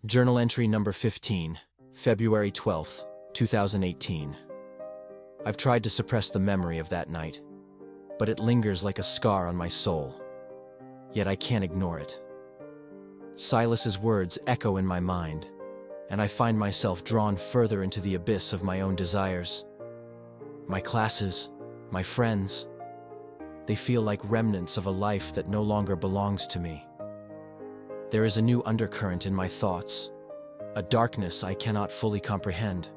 Journal entry number 15, February 12th, 2018. I've tried to suppress the memory of that night, but it lingers like a scar on my soul. Yet I can't ignore it. Silas's words echo in my mind, and I find myself drawn further into the abyss of my own desires. My classes, my friends, they feel like remnants of a life that no longer belongs to me. There is a new undercurrent in my thoughts, a darkness I cannot fully comprehend.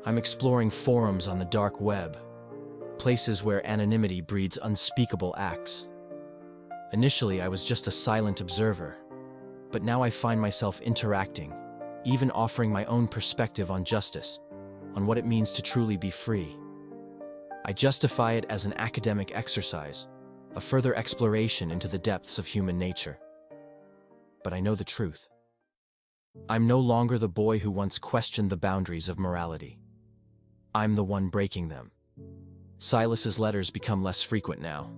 I'm exploring forums on the dark web, places where anonymity breeds unspeakable acts. Initially, I was just a silent observer, but now I find myself interacting, even offering my own perspective on justice, on what it means to truly be free. I justify it as an academic exercise, a further exploration into the depths of human nature. But I know the truth. I'm no longer the boy who once questioned the boundaries of morality. I'm the one breaking them. Silas's letters become less frequent now,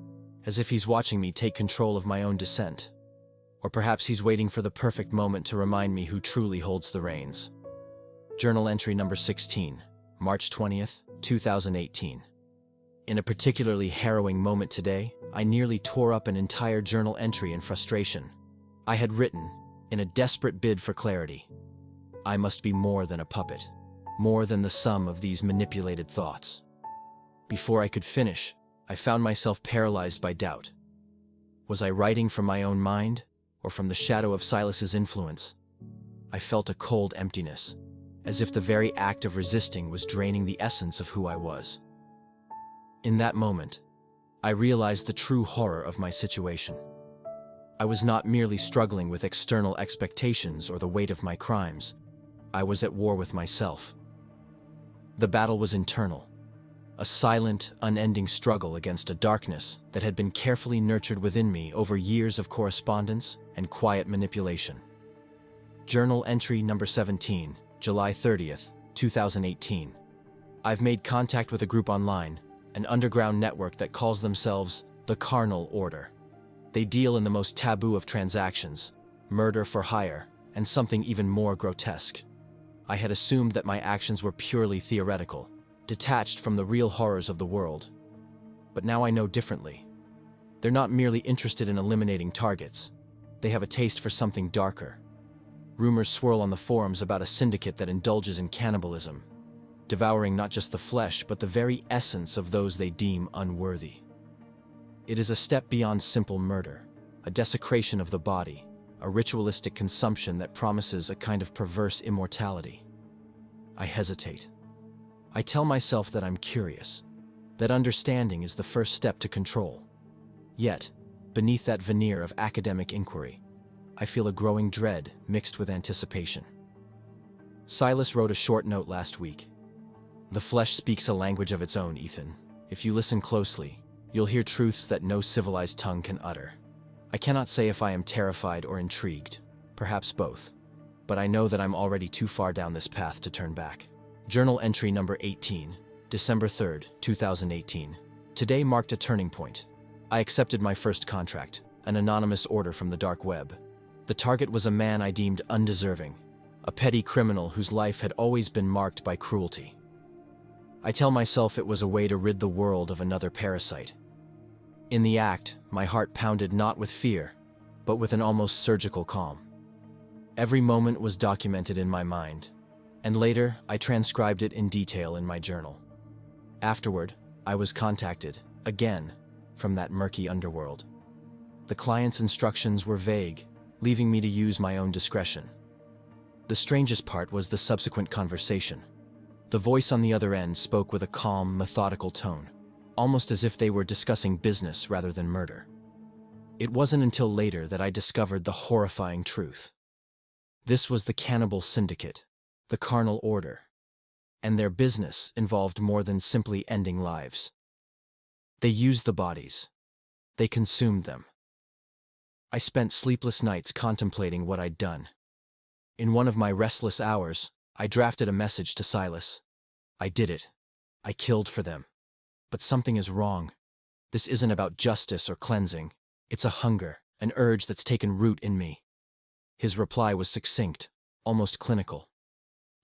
as if he's watching me take control of my own descent. Or perhaps he's waiting for the perfect moment to remind me who truly holds the reins. Journal entry number 16, March 20th, 2018. In a particularly harrowing moment today, I nearly tore up an entire journal entry in frustration. I had written, in a desperate bid for clarity, I must be more than a puppet, more than the sum of these manipulated thoughts. Before I could finish, I found myself paralyzed by doubt. Was I writing from my own mind, or from the shadow of Silas's influence? I felt a cold emptiness, as if the very act of resisting was draining the essence of who I was. In that moment, I realized the true horror of my situation. I was not merely struggling with external expectations or the weight of my crimes. I was at war with myself. The battle was internal, a silent, unending struggle against a darkness that had been carefully nurtured within me over years of correspondence and quiet manipulation. Journal entry number 17, July 30th, 2018. I've made contact with a group online, an underground network that calls themselves the Carnal Order. They deal in the most taboo of transactions, murder for hire, and something even more grotesque. I had assumed that my actions were purely theoretical, detached from the real horrors of the world. But now I know differently. They're not merely interested in eliminating targets. They have a taste for something darker. Rumors swirl on the forums about a syndicate that indulges in cannibalism, devouring not just the flesh but the very essence of those they deem unworthy. It is a step beyond simple murder, a desecration of the body, a ritualistic consumption that promises a kind of perverse immortality. I hesitate. I tell myself that I'm curious, that understanding is the first step to control. Yet, beneath that veneer of academic inquiry, I feel a growing dread mixed with anticipation. Silas wrote a short note last week. The flesh speaks a language of its own, Ethan. If you listen closely, you'll hear truths that no civilized tongue can utter. I cannot say if I am terrified or intrigued, perhaps both, but I know that I'm already too far down this path to turn back. Journal entry number 18, December 3rd, 2018. Today marked a turning point. I accepted my first contract, an anonymous order from the dark web. The target was a man I deemed undeserving, a petty criminal whose life had always been marked by cruelty. I tell myself it was a way to rid the world of another parasite. In the act, my heart pounded not with fear, but with an almost surgical calm. Every moment was documented in my mind, and later I transcribed it in detail in my journal. Afterward, I was contacted, again, from that murky underworld. The client's instructions were vague, leaving me to use my own discretion. The strangest part was the subsequent conversation. The voice on the other end spoke with a calm, methodical tone, almost as if they were discussing business rather than murder. It wasn't until later that I discovered the horrifying truth. This was the cannibal syndicate, the Carnal Order, and their business involved more than simply ending lives. They used the bodies. They consumed them. I spent sleepless nights contemplating what I'd done. In one of my restless hours, I drafted a message to Silas. I did it. I killed for them. But something is wrong. This isn't about justice or cleansing. It's a hunger, an urge that's taken root in me. His reply was succinct, almost clinical.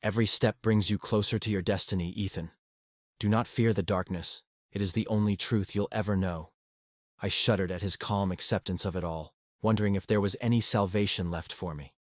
"Every step brings you closer to your destiny, Ethan. Do not fear the darkness. It is the only truth you'll ever know." I shuddered at his calm acceptance of it all, wondering if there was any salvation left for me.